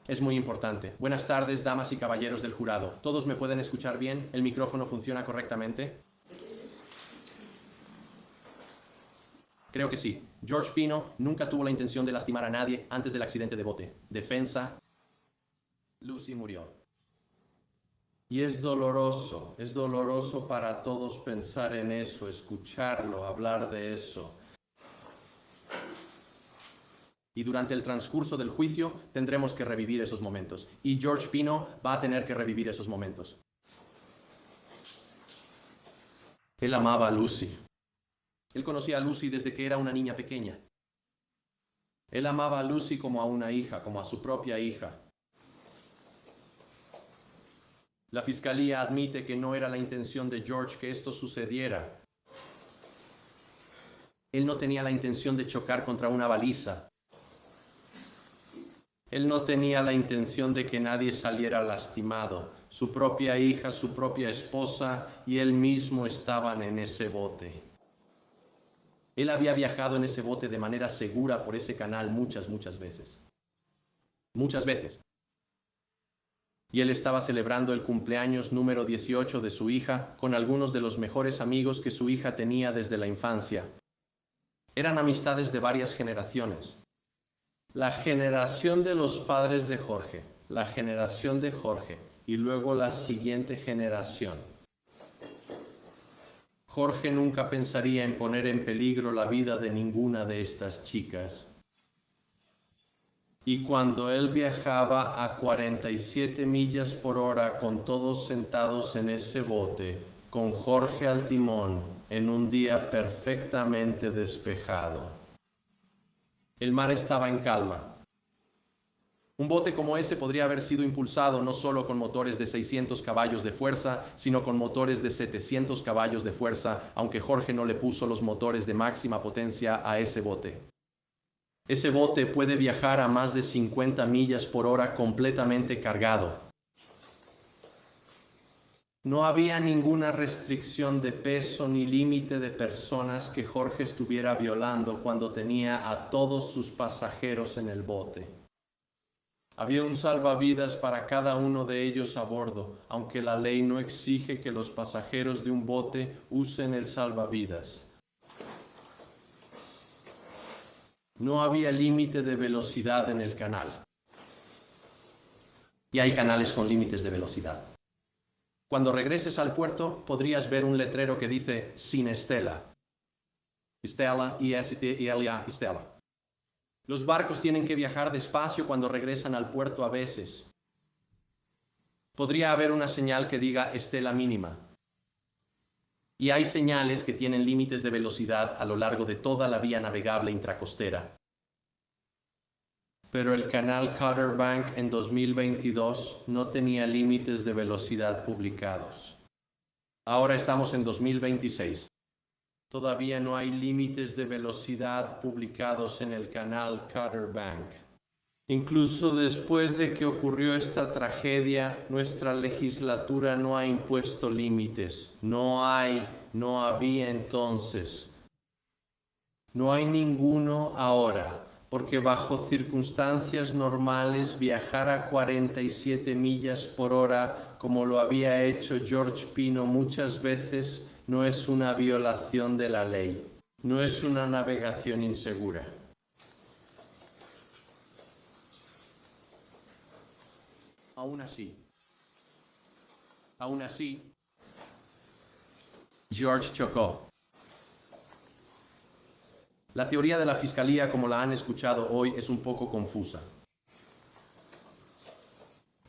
Es muy importante. Buenas tardes, damas y caballeros del jurado. ¿Todos me pueden escuchar bien? ¿El micrófono funciona correctamente? Creo que sí. George Pino nunca tuvo la intención de lastimar a nadie antes del accidente de bote. Defensa. Lucy murió. Y es doloroso para todos pensar en eso, escucharlo, hablar de eso. Y durante el transcurso del juicio tendremos que revivir esos momentos. Y George Pino va a tener que revivir esos momentos. Él amaba a Lucy. Él conocía a Lucy desde que era una niña pequeña. Él amaba a Lucy como a una hija, como a su propia hija. La fiscalía admite que no era la intención de George que esto sucediera. Él no tenía la intención de chocar contra una baliza. Él no tenía la intención de que nadie saliera lastimado. Su propia hija, su propia esposa y él mismo estaban en ese bote. Él había viajado en ese bote de manera segura por ese canal muchas veces. Muchas veces. Y él estaba celebrando el cumpleaños número 18 de su hija con algunos de los mejores amigos que su hija tenía desde la infancia. Eran amistades de varias generaciones. La generación de los padres de Jorge, la generación de Jorge y luego la siguiente generación. Jorge nunca pensaría en poner en peligro la vida de ninguna de estas chicas. Y cuando él viajaba a 47 millas por hora con todos sentados en ese bote, con Jorge al timón, en un día perfectamente despejado. El mar estaba en calma. Un bote como ese podría haber sido impulsado no solo con motores de 600 caballos de fuerza, sino con motores de 700 caballos de fuerza, aunque Jorge no le puso los motores de máxima potencia a ese bote. Ese bote puede viajar a más de 50 millas por hora completamente cargado. No había ninguna restricción de peso ni límite de personas que Jorge estuviera violando cuando tenía a todos sus pasajeros en el bote. Había un salvavidas para cada uno de ellos a bordo, aunque la ley no exige que los pasajeros de un bote usen el salvavidas. No había límite de velocidad en el canal. Y hay canales con límites de velocidad. Cuando regreses al puerto, podrías ver un letrero que dice sin estela. Estela, I-S-T-E-L-A, estela. Los barcos tienen que viajar despacio cuando regresan al puerto a veces. Podría haber una señal que diga estela mínima. Y hay señales que tienen límites de velocidad a lo largo de toda la vía navegable intracostera. Pero el canal Cutter Bank en 2022 no tenía límites de velocidad publicados. Ahora estamos en 2026. Todavía no hay límites de velocidad publicados en el canal Cutter Bank. Incluso después de que ocurrió esta tragedia, nuestra legislatura no ha impuesto límites. No había entonces. No hay ninguno ahora, porque bajo circunstancias normales viajar a 47 millas por hora, como lo había hecho George Pino muchas veces, no es una violación de la ley. No es una navegación insegura. Aún así, George chocó. La teoría de la fiscalía, como la han escuchado hoy, es un poco confusa.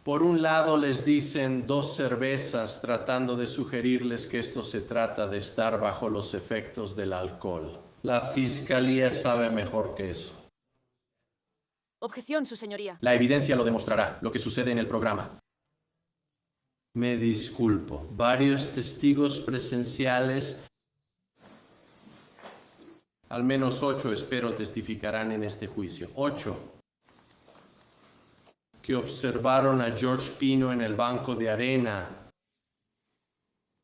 Por un lado les dicen 2 cervezas tratando de sugerirles que esto se trata de estar bajo los efectos del alcohol. La fiscalía sabe mejor que eso. Objeción, su señoría. La evidencia lo demostrará, lo que sucede en el programa. Me disculpo. Varios testigos presenciales, al menos 8 espero, testificarán en este juicio. 8 que observaron a George Pino en el banco de arena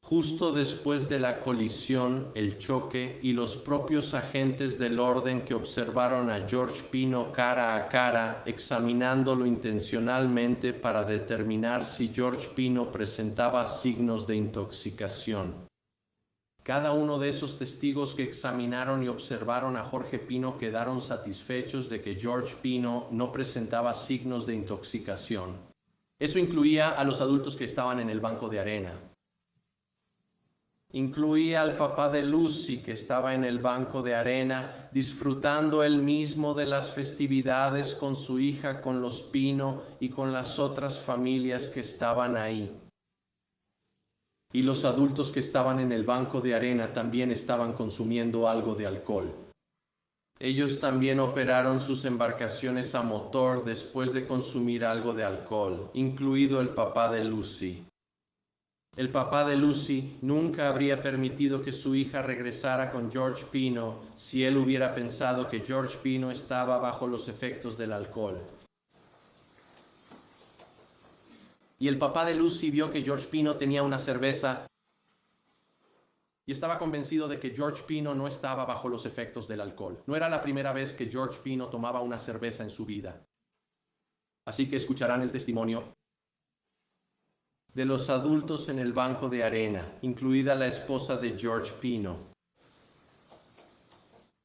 Justo después de la colisión, el choque y los propios agentes del orden que observaron a George Pino cara a cara, examinándolo intencionalmente para determinar si George Pino presentaba signos de intoxicación. Cada uno de esos testigos que examinaron y observaron a Jorge Pino quedaron satisfechos de que George Pino no presentaba signos de intoxicación. Eso incluía a los adultos que estaban en el banco de arena. Incluía al papá de Lucy, que estaba en el banco de arena, disfrutando él mismo de las festividades con su hija, con los Pino y con las otras familias que estaban ahí. Y los adultos que estaban en el banco de arena también estaban consumiendo algo de alcohol. Ellos también operaron sus embarcaciones a motor después de consumir algo de alcohol, incluido el papá de Lucy. El papá de Lucy nunca habría permitido que su hija regresara con George Pino si él hubiera pensado que George Pino estaba bajo los efectos del alcohol. Y el papá de Lucy vio que George Pino tenía una cerveza y estaba convencido de que George Pino no estaba bajo los efectos del alcohol. No era la primera vez que George Pino tomaba una cerveza en su vida. Así que escucharán el testimonio de los adultos en el banco de arena, incluida la esposa de George Pino.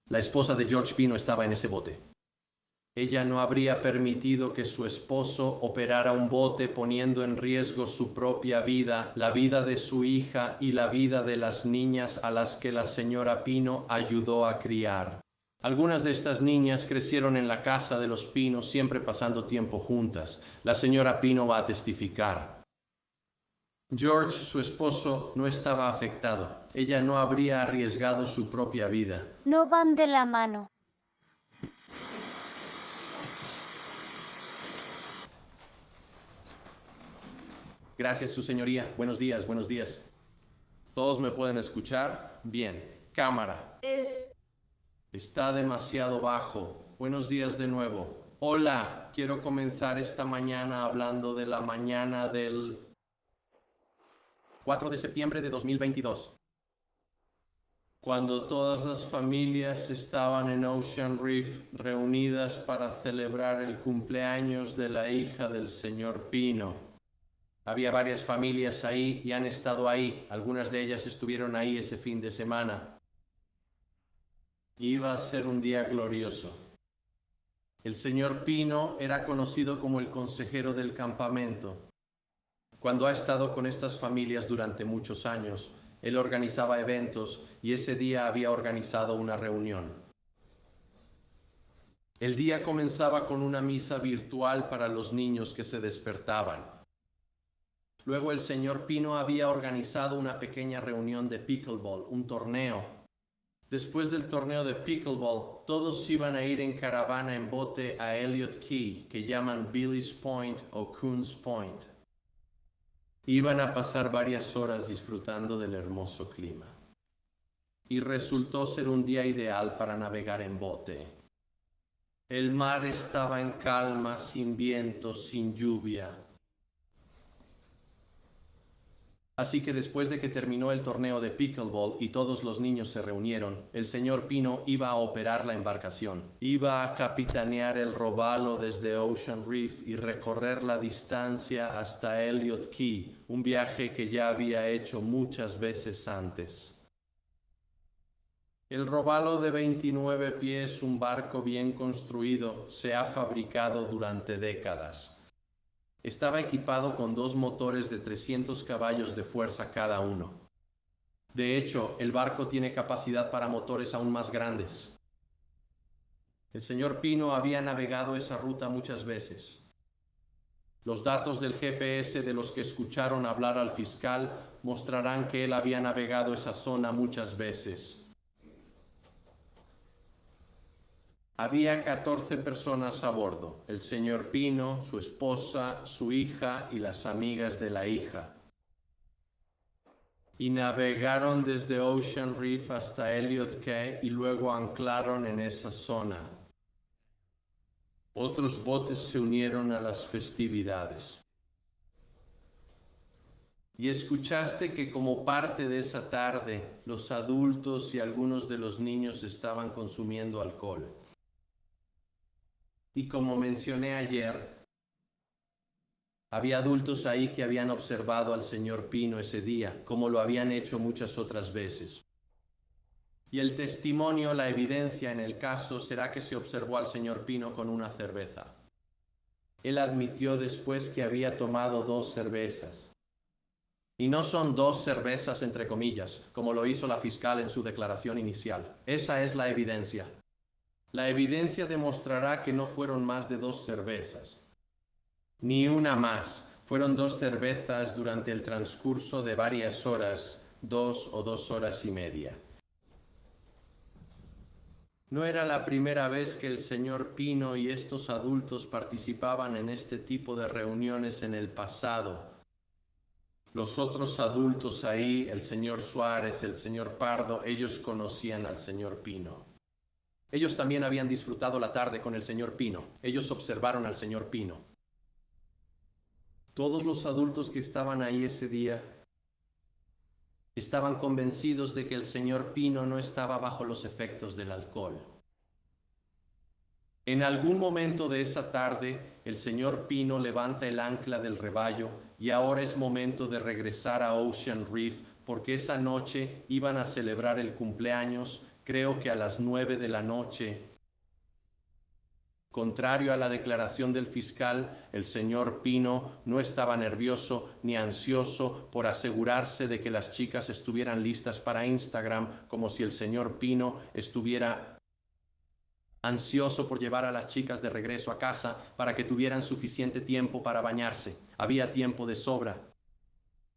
La esposa de George Pino estaba en ese bote. Ella no habría permitido que su esposo operara un bote poniendo en riesgo su propia vida, la vida de su hija y la vida de las niñas a las que la señora Pino ayudó a criar. Algunas de estas niñas crecieron en la casa de los Pino, siempre pasando tiempo juntas. La señora Pino va a testificar. George, su esposo, no estaba afectado. Ella no habría arriesgado su propia vida. No van de la mano. Gracias, su señoría. Buenos días, buenos días. ¿Todos me pueden escuchar? Bien. Cámara. Está demasiado bajo. Buenos días de nuevo. Hola, quiero comenzar esta mañana hablando de la mañana del 4 de septiembre de 2022. Cuando todas las familias estaban en Ocean Reef reunidas para celebrar el cumpleaños de la hija del señor Pino. Había varias familias ahí y han estado ahí. Algunas de ellas estuvieron ahí ese fin de semana. Iba a ser un día glorioso. El señor Pino era conocido como el consejero del campamento. Cuando ha estado con estas familias durante muchos años, él organizaba eventos y ese día había organizado una reunión. El día comenzaba con una misa virtual para los niños que se despertaban. Luego el señor Pino había organizado una pequeña reunión de pickleball, un torneo. Después del torneo de pickleball, todos iban a ir en caravana en bote a Elliott Key, que llaman Billy's Point o Coons Point. Iban a pasar varias horas disfrutando del hermoso clima. Y resultó ser un día ideal para navegar en bote. El mar estaba en calma, sin viento, sin lluvia. Así que después de que terminó el torneo de pickleball y todos los niños se reunieron, el señor Pino iba a operar la embarcación. Iba a capitanear el robalo desde Ocean Reef y recorrer la distancia hasta Elliott Key, un viaje que ya había hecho muchas veces antes. El robalo de 29 pies, un barco bien construido, se ha fabricado durante décadas. Estaba equipado con 2 motores de 300 caballos de fuerza cada uno. De hecho, el barco tiene capacidad para motores aún más grandes. El señor Pino había navegado esa ruta muchas veces. Los datos del GPS de los que escucharon hablar al fiscal mostrarán que él había navegado esa zona muchas veces. Había 14 personas a bordo, el señor Pino, su esposa, su hija y las amigas de la hija. Y navegaron desde Ocean Reef hasta Elliott Key y luego anclaron en esa zona. Otros botes se unieron a las festividades. Y escuchaste que como parte de esa tarde, los adultos y algunos de los niños estaban consumiendo alcohol. Y como mencioné ayer, había adultos ahí que habían observado al señor Pino ese día, como lo habían hecho muchas otras veces. Y el testimonio, la evidencia en el caso será que se observó al señor Pino con una cerveza. Él admitió después que había tomado 2 cervezas. Y no son 2 cervezas entre comillas, como lo hizo la fiscal en su declaración inicial. Esa es la evidencia. La evidencia demostrará que no fueron más de 2 cervezas. Ni una más. Fueron 2 cervezas durante el transcurso de varias horas, 2 o 2 horas y media. No era la primera vez que el señor Pino y estos adultos participaban en este tipo de reuniones en el pasado. Los otros adultos ahí, el señor Suárez, el señor Pardo, ellos conocían al señor Pino. Ellos también habían disfrutado la tarde con el señor Pino. Ellos observaron al señor Pino. Todos los adultos que estaban ahí ese día estaban convencidos de que el señor Pino no estaba bajo los efectos del alcohol. En algún momento de esa tarde, el señor Pino levanta el ancla del rebayo y ahora es momento de regresar a Ocean Reef porque esa noche iban a celebrar el cumpleaños, creo que a las 9 de la noche. Contrario a la declaración del fiscal, el señor Pino no estaba nervioso ni ansioso por asegurarse de que las chicas estuvieran listas para Instagram, como si el señor Pino estuviera ansioso por llevar a las chicas de regreso a casa para que tuvieran suficiente tiempo para bañarse. Había tiempo de sobra.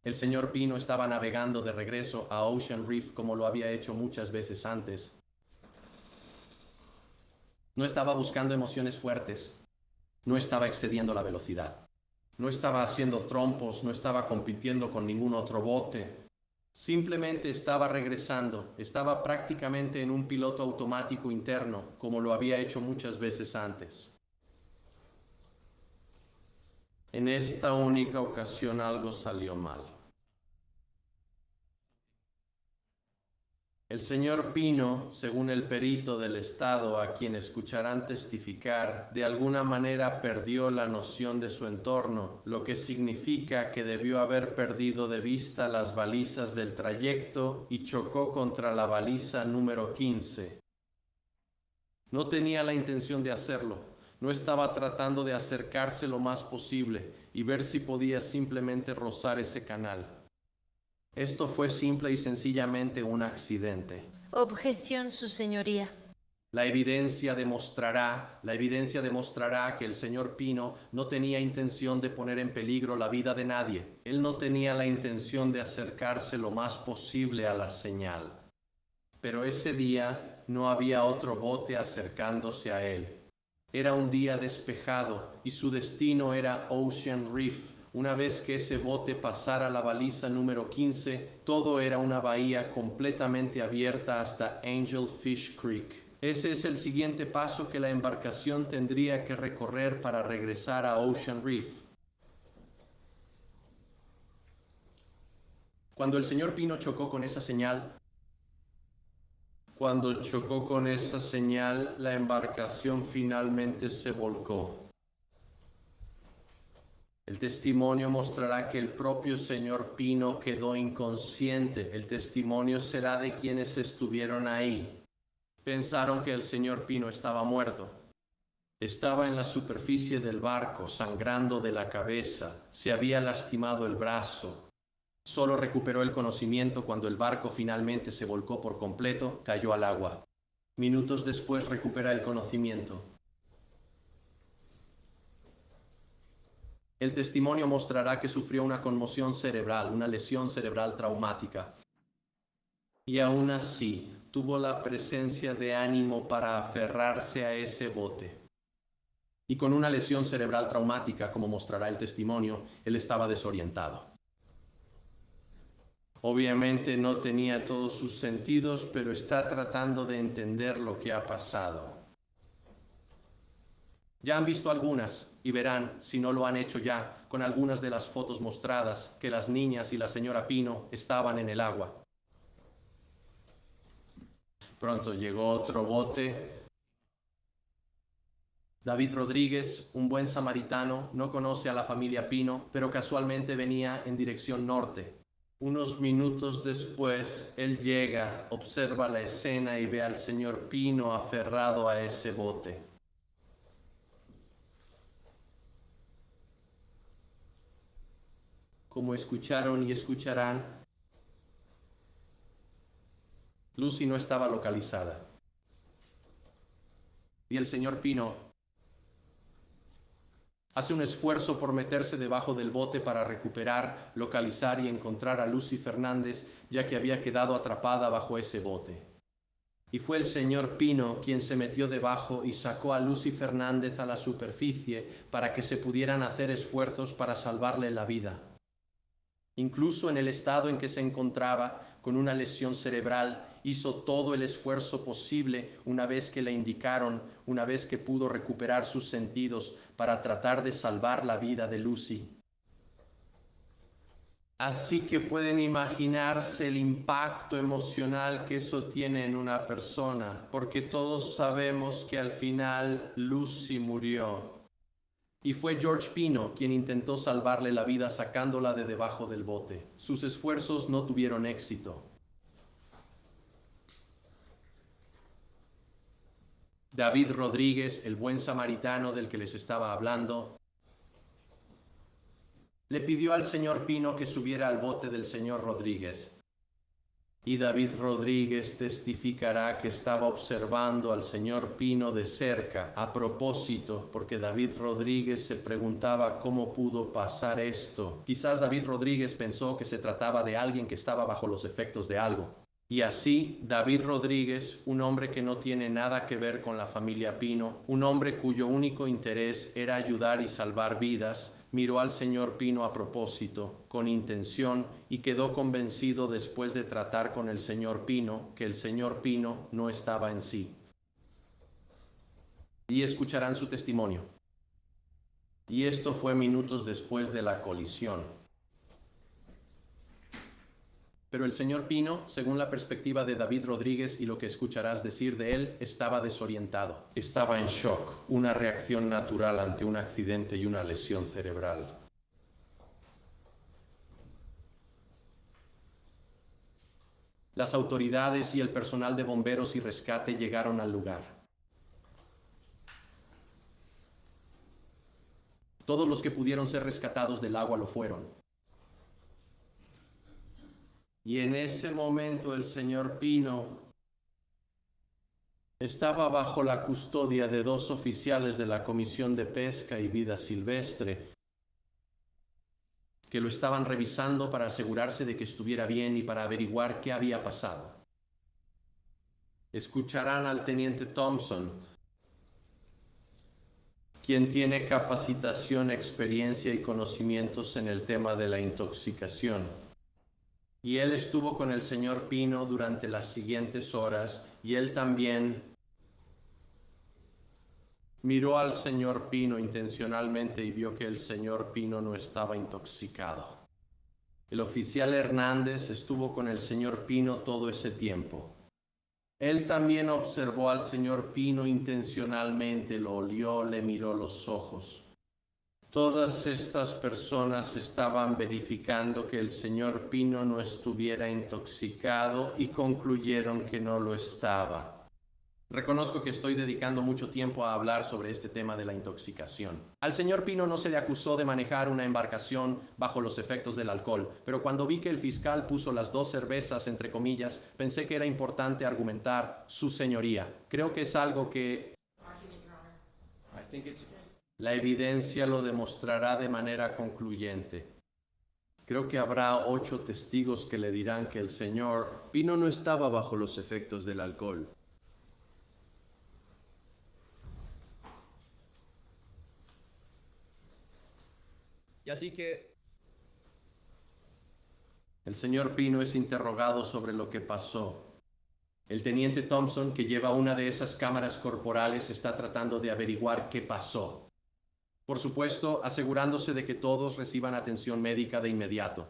El señor Pino estaba navegando de regreso a Ocean Reef como lo había hecho muchas veces antes. No estaba buscando emociones fuertes. No estaba excediendo la velocidad. No estaba haciendo trompos, no estaba compitiendo con ningún otro bote. Simplemente estaba regresando, estaba prácticamente en un piloto automático interno, como lo había hecho muchas veces antes. En esta única ocasión algo salió mal. El señor Pino, según el perito del Estado a quien escucharán testificar, de alguna manera perdió la noción de su entorno, lo que significa que debió haber perdido de vista las balizas del trayecto y chocó contra la baliza número 15. No tenía la intención de hacerlo, no estaba tratando de acercarse lo más posible y ver si podía simplemente rozar ese canal. Esto fue simple y sencillamente un accidente. Objeción, su señoría. La evidencia demostrará que el señor Pino no tenía intención de poner en peligro la vida de nadie. Él no tenía la intención de acercarse lo más posible a la señal. Pero ese día no había otro bote acercándose a él. Era un día despejado y su destino era Ocean Reef. Una vez que ese bote pasara la baliza número 15, todo era una bahía completamente abierta hasta Angel Fish Creek. Ese es el siguiente paso que la embarcación tendría que recorrer para regresar a Ocean Reef. Cuando el señor Pino chocó con esa señal, la embarcación finalmente se volcó. El testimonio mostrará que el propio señor Pino quedó inconsciente. El testimonio será de quienes estuvieron ahí. Pensaron que el señor Pino estaba muerto. Estaba en la superficie del barco, sangrando de la cabeza. Se había lastimado el brazo. Solo recuperó el conocimiento cuando el barco finalmente se volcó por completo, cayó al agua. Minutos después recupera el conocimiento. El testimonio mostrará que sufrió una conmoción cerebral, una lesión cerebral traumática. Y aún así, tuvo la presencia de ánimo para aferrarse a ese bote. Y con una lesión cerebral traumática, como mostrará el testimonio, él estaba desorientado. Obviamente no tenía todos sus sentidos, pero está tratando de entender lo que ha pasado. Ya han visto algunas y verán, si no lo han hecho ya, con algunas de las fotos mostradas, que las niñas y la señora Pino estaban en el agua. Pronto llegó otro bote. David Rodríguez, un buen samaritano, no conoce a la familia Pino, pero casualmente venía en dirección norte. Unos minutos después, él llega, observa la escena y ve al señor Pino aferrado a ese bote. Como escucharon y escucharán, Lucy no estaba localizada. Y el señor Pino hace un esfuerzo por meterse debajo del bote para recuperar, localizar y encontrar a Lucy Fernández, ya que había quedado atrapada bajo ese bote. Y fue el señor Pino quien se metió debajo y sacó a Lucy Fernández a la superficie para que se pudieran hacer esfuerzos para salvarle la vida. Incluso en el estado en que se encontraba, con una lesión cerebral, hizo todo el esfuerzo posible una vez que le indicaron, una vez que pudo recuperar sus sentidos, para tratar de salvar la vida de Lucy. Así que pueden imaginarse el impacto emocional que eso tiene en una persona, porque todos sabemos que al final Lucy murió. Y fue George Pino quien intentó salvarle la vida sacándola de debajo del bote. Sus esfuerzos no tuvieron éxito. David Rodríguez, el buen samaritano del que les estaba hablando, le pidió al señor Pino que subiera al bote del señor Rodríguez. Y David Rodríguez testificará que estaba observando al señor Pino de cerca, a propósito, porque David Rodríguez se preguntaba cómo pudo pasar esto. Quizás David Rodríguez pensó que se trataba de alguien que estaba bajo los efectos de algo. Y así, David Rodríguez, un hombre que no tiene nada que ver con la familia Pino, un hombre cuyo único interés era ayudar y salvar vidas, miró al señor Pino a propósito, con intención, y quedó convencido después de tratar con el señor Pino que el señor Pino no estaba en sí. Y escucharán su testimonio. Y esto fue minutos después de la colisión. Pero el señor Pino, según la perspectiva de David Rodríguez y lo que escucharás decir de él, estaba desorientado. Estaba en shock, una reacción natural ante un accidente y una lesión cerebral. Las autoridades y el personal de bomberos y rescate llegaron al lugar. Todos los que pudieron ser rescatados del agua lo fueron. Y en ese momento el señor Pino estaba bajo la custodia de 2 oficiales de la Comisión de Pesca y Vida Silvestre que lo estaban revisando para asegurarse de que estuviera bien y para averiguar qué había pasado. Escucharán al teniente Thompson, quien tiene capacitación, experiencia y conocimientos en el tema de la intoxicación. Y él estuvo con el señor Pino durante las siguientes horas y él también miró al señor Pino intencionalmente y vio que el señor Pino no estaba intoxicado. El oficial Hernández estuvo con el señor Pino todo ese tiempo. Él también observó al señor Pino intencionalmente, lo olió, le miró los ojos. Todas estas personas estaban verificando que el señor Pino no estuviera intoxicado y concluyeron que no lo estaba. Reconozco que estoy dedicando mucho tiempo a hablar sobre este tema de la intoxicación. Al señor Pino no se le acusó de manejar una embarcación bajo los efectos del alcohol, pero cuando vi que el fiscal puso las 2 cervezas entre comillas, pensé que era importante argumentar su señoría. Creo que es algo que la evidencia lo demostrará de manera concluyente. Creo que habrá 8 testigos que le dirán que el señor Pino no estaba bajo los efectos del alcohol. Y así que el señor Pino es interrogado sobre lo que pasó. El teniente Thompson, que lleva una de esas cámaras corporales, está tratando de averiguar qué pasó. Por supuesto, asegurándose de que todos reciban atención médica de inmediato.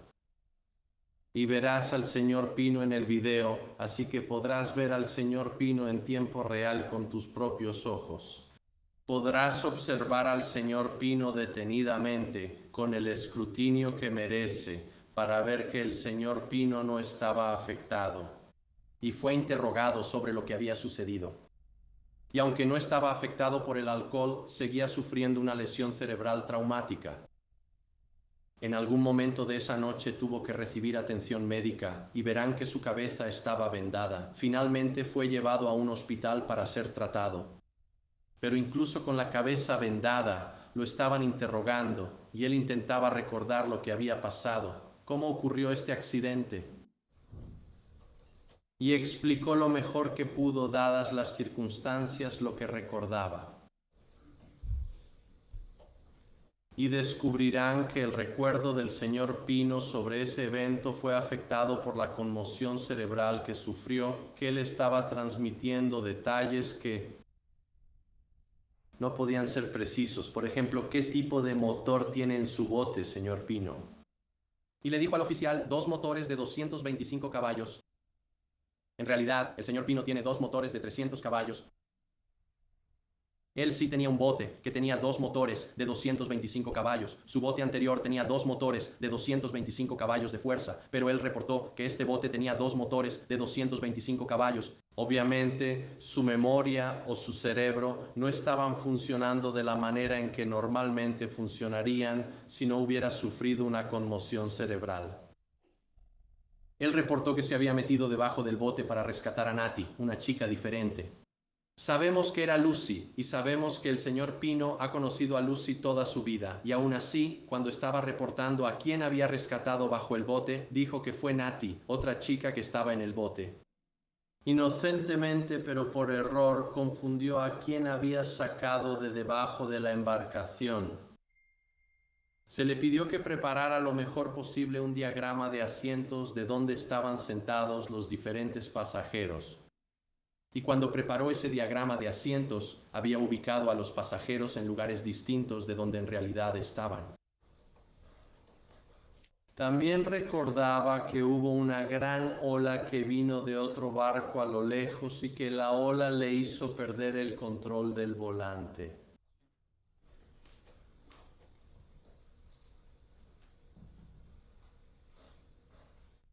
Y verás al señor Pino en el video, así que podrás ver al señor Pino en tiempo real con tus propios ojos. Podrás observar al señor Pino detenidamente, con el escrutinio que merece, para ver que el señor Pino no estaba afectado. Y fue interrogado sobre lo que había sucedido. Y aunque no estaba afectado por el alcohol, seguía sufriendo una lesión cerebral traumática. En algún momento de esa noche tuvo que recibir atención médica y verán que su cabeza estaba vendada. Finalmente fue llevado a un hospital para ser tratado. Pero incluso con la cabeza vendada, lo estaban interrogando y él intentaba recordar lo que había pasado, cómo ocurrió este accidente. Y explicó lo mejor que pudo, dadas las circunstancias, lo que recordaba. Y descubrirán que el recuerdo del señor Pino sobre ese evento fue afectado por la conmoción cerebral que sufrió, que él estaba transmitiendo detalles que no podían ser precisos. Por ejemplo, ¿qué tipo de motor tiene en su bote, señor Pino? Y le dijo al oficial, 2 motores de 225 caballos. En realidad, el señor Pino tiene 2 motores de 300 caballos. Él sí tenía un bote que tenía 2 motores de 225 caballos. Su bote anterior tenía 2 motores de 225 caballos de fuerza, pero él reportó que este bote tenía 2 motores de 225 caballos. Obviamente, su memoria o su cerebro no estaban funcionando de la manera en que normalmente funcionarían si no hubiera sufrido una conmoción cerebral. Él reportó que se había metido debajo del bote para rescatar a Natty, una chica diferente. Sabemos que era Lucy y sabemos que el señor Pino ha conocido a Lucy toda su vida y aún así, cuando estaba reportando a quién había rescatado bajo el bote, dijo que fue Natty, otra chica que estaba en el bote. Inocentemente, pero por error, confundió a quién había sacado de debajo de la embarcación. Se le pidió que preparara lo mejor posible un diagrama de asientos de dónde estaban sentados los diferentes pasajeros. Y cuando preparó ese diagrama de asientos, había ubicado a los pasajeros en lugares distintos de donde en realidad estaban. También recordaba que hubo una gran ola que vino de otro barco a lo lejos y que la ola le hizo perder el control del volante.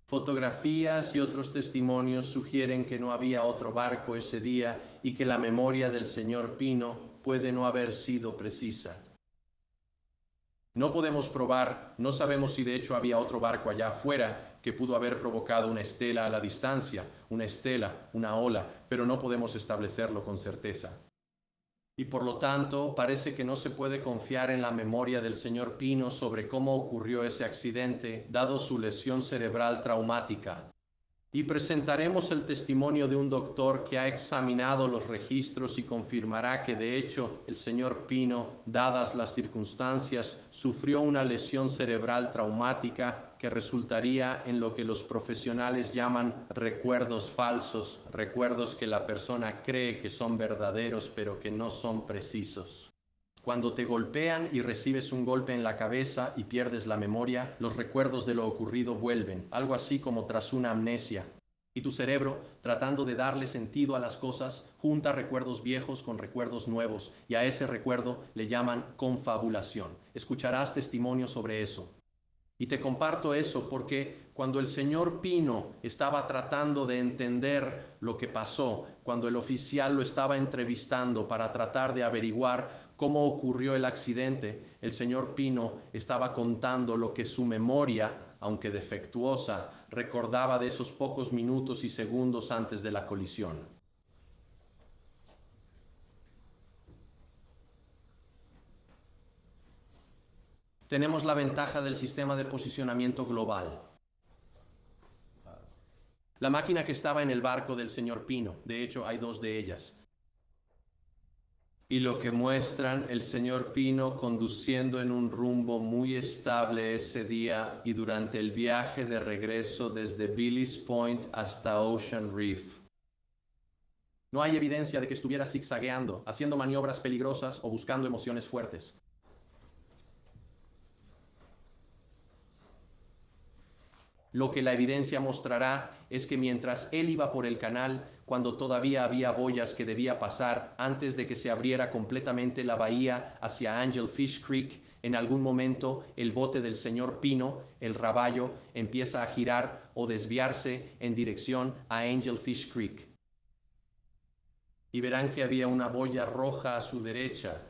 Fotografías y otros testimonios sugieren que no había otro barco ese día y que la memoria del señor Pino puede no haber sido precisa. No podemos probar, no sabemos si de hecho había otro barco allá afuera que pudo haber provocado una estela a la distancia, una estela, una ola, pero no podemos establecerlo con certeza. Y por lo tanto, parece que no se puede confiar en la memoria del señor Pino sobre cómo ocurrió ese accidente, dado su lesión cerebral traumática. Y presentaremos el testimonio de un doctor que ha examinado los registros y confirmará que de hecho el señor Pino, dadas las circunstancias, sufrió una lesión cerebral traumática que resultaría en lo que los profesionales llaman recuerdos falsos, recuerdos que la persona cree que son verdaderos pero que no son precisos. Cuando te golpean y recibes un golpe en la cabeza y pierdes la memoria, los recuerdos de lo ocurrido vuelven, algo así como tras una amnesia. Y tu cerebro, tratando de darle sentido a las cosas, junta recuerdos viejos con recuerdos nuevos, y a ese recuerdo le llaman confabulación. Escucharás testimonios sobre eso. Y te comparto eso porque cuando el señor Pino estaba tratando de entender lo que pasó, cuando el oficial lo estaba entrevistando para tratar de averiguar cómo ocurrió el accidente, el señor Pino estaba contando lo que su memoria, aunque defectuosa, recordaba de esos pocos minutos y segundos antes de la colisión. Tenemos la ventaja del sistema de posicionamiento global. La máquina que estaba en el barco del señor Pino, de hecho hay 2 de ellas. Y lo que muestran el señor Pino conduciendo en un rumbo muy estable ese día y durante el viaje de regreso desde Billy's Point hasta Ocean Reef. No hay evidencia de que estuviera zigzagueando, haciendo maniobras peligrosas o buscando emociones fuertes. Lo que la evidencia mostrará es que mientras él iba por el canal, cuando todavía había boyas que debía pasar antes de que se abriera completamente la bahía hacia Angel Fish Creek, en algún momento el bote del señor Pino, el raballo, empieza a girar o desviarse en dirección a Angel Fish Creek. Y verán que había una boya roja a su derecha.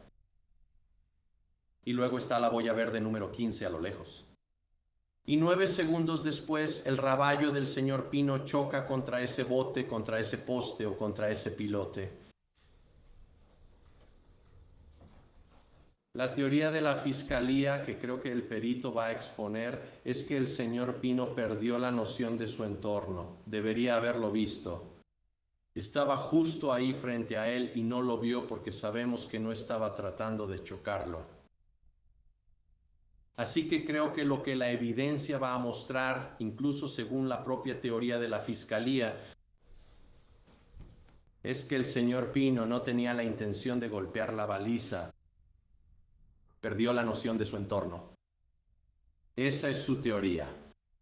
Y luego está la boya verde número 15 a lo lejos. Y 9 segundos después, el raballo del señor Pino choca contra ese bote, contra ese poste o contra ese pilote. La teoría de la fiscalía, que creo que el perito va a exponer, es que el señor Pino perdió la noción de su entorno. Debería haberlo visto. Estaba justo ahí frente a él y no lo vio porque sabemos que no estaba tratando de chocarlo. Así que creo que lo que la evidencia va a mostrar, incluso según la propia teoría de la fiscalía, es que el señor Pino no tenía la intención de golpear la baliza. Perdió la noción de su entorno. Esa es su teoría,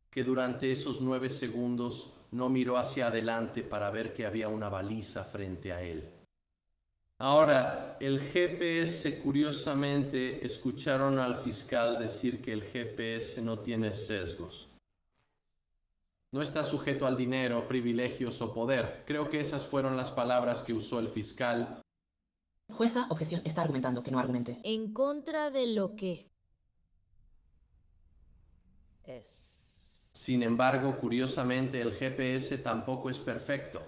que durante esos 9 segundos no miró hacia adelante para ver que había una baliza frente a él. Ahora, el GPS, curiosamente, escucharon al fiscal decir que el GPS no tiene sesgos. No está sujeto al dinero, privilegios o poder. Creo que esas fueron las palabras que usó el fiscal. Jueza, objeción, está argumentando que no argumente. En contra de lo que es. Sin embargo, curiosamente, el GPS tampoco es perfecto.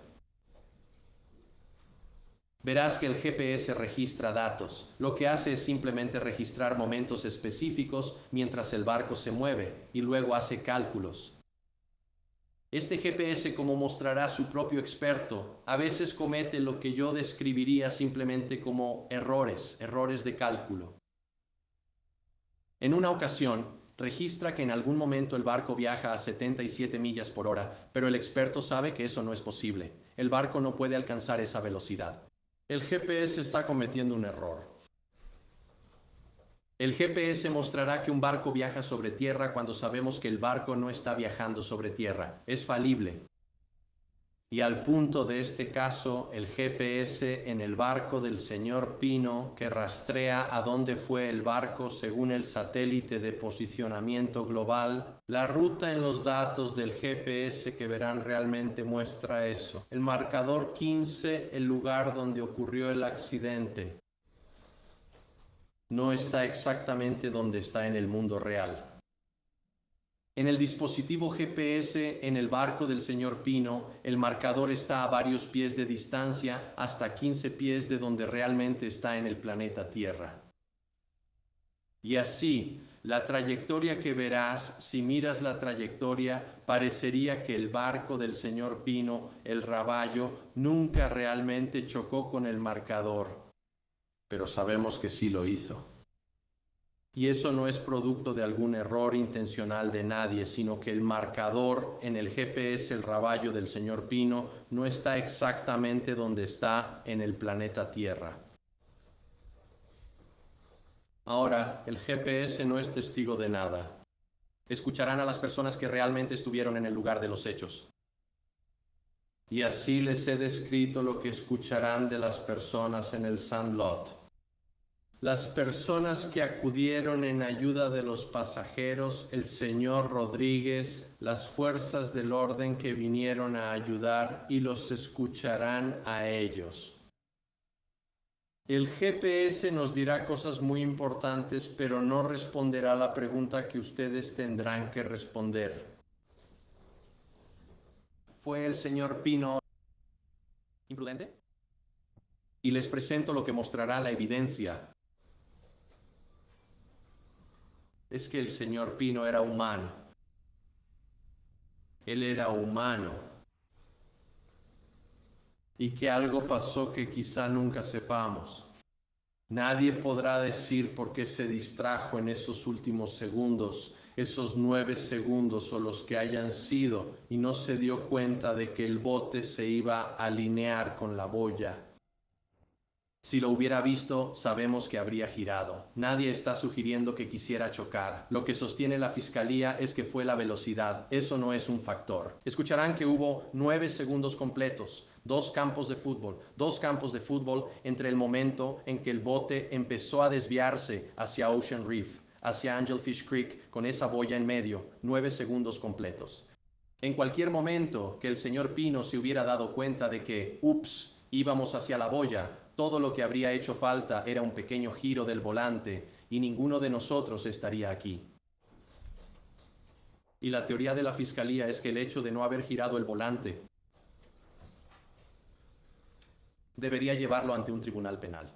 Verás que el GPS registra datos. Lo que hace es simplemente registrar momentos específicos mientras el barco se mueve y luego hace cálculos. Este GPS, como mostrará su propio experto, a veces comete lo que yo describiría simplemente como errores de cálculo. En una ocasión, registra que en algún momento el barco viaja a 77 millas por hora, pero el experto sabe que eso no es posible. El barco no puede alcanzar esa velocidad. El GPS está cometiendo un error. El GPS mostrará que un barco viaja sobre tierra cuando sabemos que el barco no está viajando sobre tierra. Es falible. Y al punto de este caso, el GPS en el barco del señor Pino, que rastrea a dónde fue el barco según el satélite de posicionamiento global, la ruta en los datos del GPS que verán realmente muestra eso. El marcador 15, el lugar donde ocurrió el accidente, no está exactamente donde está en el mundo real. En el dispositivo GPS en el barco del señor Pino, el marcador está a varios pies de distancia, hasta 15 pies de donde realmente está en el planeta Tierra. Y así, la trayectoria que verás, si miras la trayectoria, parecería que el barco del señor Pino, el raballo, nunca realmente chocó con el marcador. Pero sabemos que sí lo hizo. Y eso no es producto de algún error intencional de nadie, sino que el marcador en el GPS, el raballo del señor Pino, no está exactamente donde está en el planeta Tierra. Ahora, el GPS no es testigo de nada. Escucharán a las personas que realmente estuvieron en el lugar de los hechos. Y así les he descrito lo que escucharán de las personas en el Sandlot. Las personas que acudieron en ayuda de los pasajeros, el señor Rodríguez, las fuerzas del orden que vinieron a ayudar y los escucharán a ellos. El GPS nos dirá cosas muy importantes, pero no responderá la pregunta que ustedes tendrán que responder. ¿Fue el señor Pino imprudente? Y les presento lo que mostrará la evidencia. Es que el señor Pino era humano. Él era humano. Y que algo pasó que quizá nunca sepamos. Nadie podrá decir por qué se distrajo en esos últimos segundos, esos 9 segundos o los que hayan sido, y no se dio cuenta de que el bote se iba a alinear con la boya. Si lo hubiera visto, sabemos que habría girado. Nadie está sugiriendo que quisiera chocar. Lo que sostiene la fiscalía es que fue la velocidad. Eso no es un factor. Escucharán que hubo 9 segundos completos, 2 campos de fútbol entre el momento en que el bote empezó a desviarse hacia Ocean Reef, hacia Angelfish Creek, con esa boya en medio, 9 segundos completos. En cualquier momento que el señor Pino se hubiera dado cuenta de que, íbamos hacia la boya, todo lo que habría hecho falta era un pequeño giro del volante y ninguno de nosotros estaría aquí. Y la teoría de la fiscalía es que el hecho de no haber girado el volante debería llevarlo ante un tribunal penal.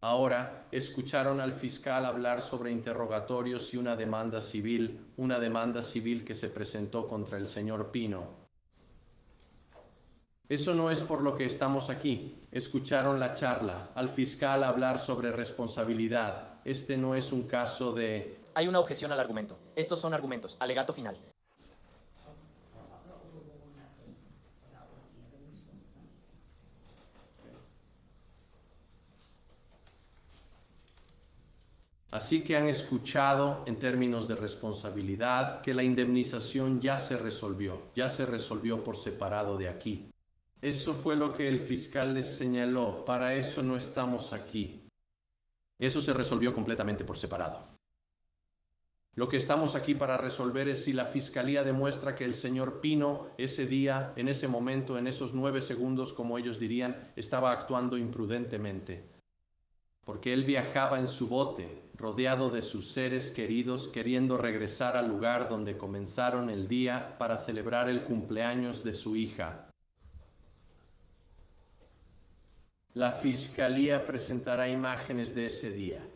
Ahora escucharon al fiscal hablar sobre interrogatorios y una demanda civil que se presentó contra el señor Pino. Eso no es por lo que estamos aquí. Escucharon la charla, al fiscal hablar sobre responsabilidad. Este no es un caso de... Hay una objeción al argumento. Estos son argumentos. Alegato final. Así que han escuchado en términos de responsabilidad que la indemnización ya se resolvió por separado de aquí. Eso fue lo que el fiscal les señaló. Para eso no estamos aquí. Eso se resolvió completamente por separado. Lo que estamos aquí para resolver es si la fiscalía demuestra que el señor Pino ese día, en ese momento, en esos 9 segundos, como ellos dirían, estaba actuando imprudentemente. Porque él viajaba en su bote, rodeado de sus seres queridos, queriendo regresar al lugar donde comenzaron el día para celebrar el cumpleaños de su hija. La fiscalía presentará imágenes de ese día.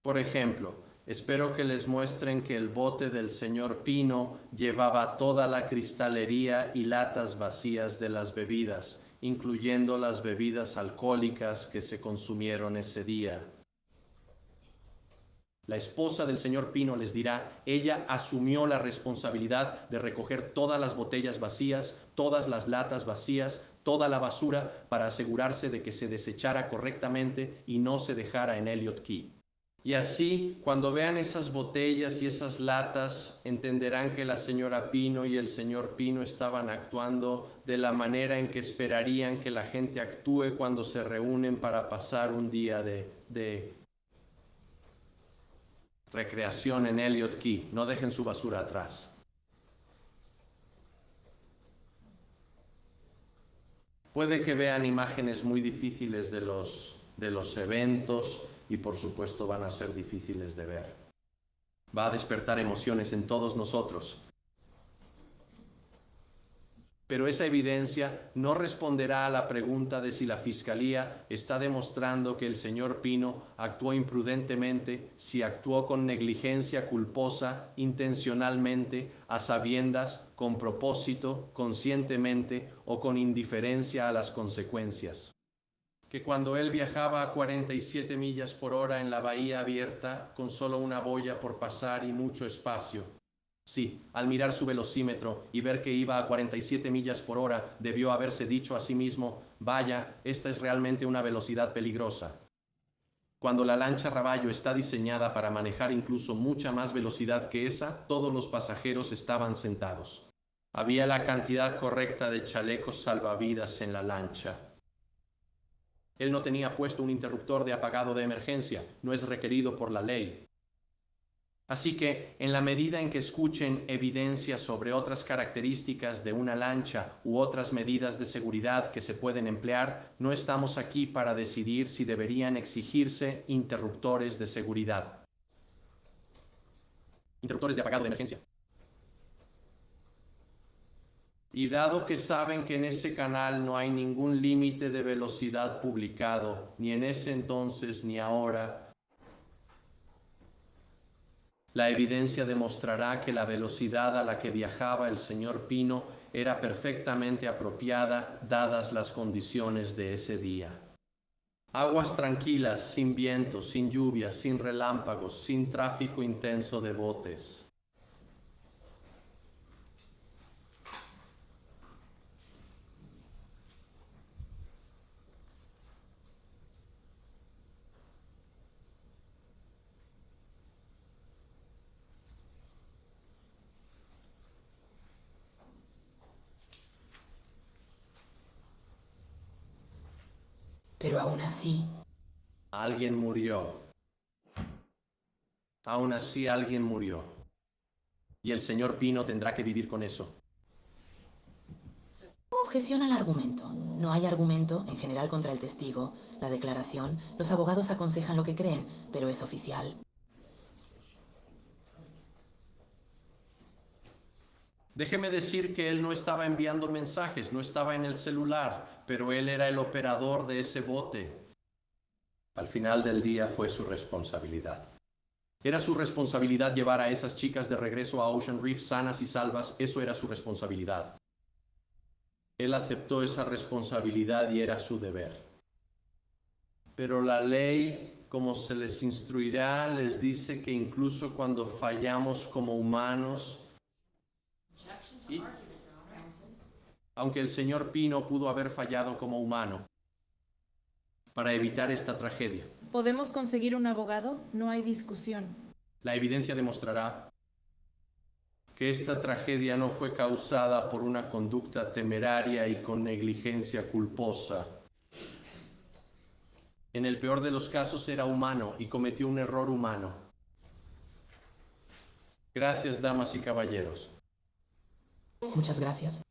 Por ejemplo, espero que les muestren que el bote del señor Pino llevaba toda la cristalería y latas vacías de las bebidas, incluyendo las bebidas alcohólicas que se consumieron ese día. La esposa del señor Pino les dirá, ella asumió la responsabilidad de recoger todas las botellas vacías, todas las latas vacías, toda la basura para asegurarse de que se desechara correctamente y no se dejara en Elliott Key. Y así, cuando vean esas botellas y esas latas, entenderán que la señora Pino y el señor Pino estaban actuando de la manera en que esperarían que la gente actúe cuando se reúnen para pasar un día de recreación en Elliott Key. No dejen su basura atrás. Puede que vean imágenes muy difíciles de los eventos y por supuesto van a ser difíciles de ver. Va a despertar emociones en todos nosotros. Pero esa evidencia no responderá a la pregunta de si la Fiscalía está demostrando que el señor Pino actuó imprudentemente, si actuó con negligencia culposa, intencionalmente, a sabiendas, con propósito, conscientemente o con indiferencia a las consecuencias. Que cuando él viajaba a 47 millas por hora en la bahía abierta, con solo una boya por pasar y mucho espacio, sí, al mirar su velocímetro y ver que iba a 47 millas por hora, debió haberse dicho a sí mismo, vaya, esta es realmente una velocidad peligrosa. Cuando la lancha Raballo está diseñada para manejar incluso mucha más velocidad que esa, todos los pasajeros estaban sentados. Había la cantidad correcta de chalecos salvavidas en la lancha. Él no tenía puesto un interruptor de apagado de emergencia, no es requerido por la ley. Así que, en la medida en que escuchen evidencia sobre otras características de una lancha u otras medidas de seguridad que se pueden emplear, no estamos aquí para decidir si deberían exigirse interruptores de seguridad. Interruptores de apagado de emergencia. Y dado que saben que en ese canal no hay ningún límite de velocidad publicado, ni en ese entonces ni ahora, la evidencia demostrará que la velocidad a la que viajaba el señor Pino era perfectamente apropiada dadas las condiciones de ese día. Aguas tranquilas, sin viento, sin lluvia, sin relámpagos, sin tráfico intenso de botes. Pero aún así, Alguien murió. Aún así alguien murió. Y el señor Pino tendrá que vivir con eso. objeción al argumento. No hay argumento, en general, contra el testigo. La declaración, los abogados aconsejan lo que creen, pero es oficial. Déjeme decir que él no estaba enviando mensajes, no estaba en el celular, pero él era el operador de ese bote. Al final del día fue su responsabilidad. Era su responsabilidad llevar a esas chicas de regreso a Ocean Reef sanas y salvas, eso era su responsabilidad. Él aceptó esa responsabilidad y era su deber. Pero la ley, como se les instruirá, les dice que incluso cuando fallamos como humanos, aunque el señor Pino pudo haber fallado como humano para evitar esta tragedia, ¿Podemos conseguir un abogado? No hay discusión. la evidencia demostrará que esta tragedia no fue causada por una conducta temeraria y con negligencia culposa. En el peor de los casos era humano y cometió un error humano. Gracias, damas y caballeros. Muchas gracias.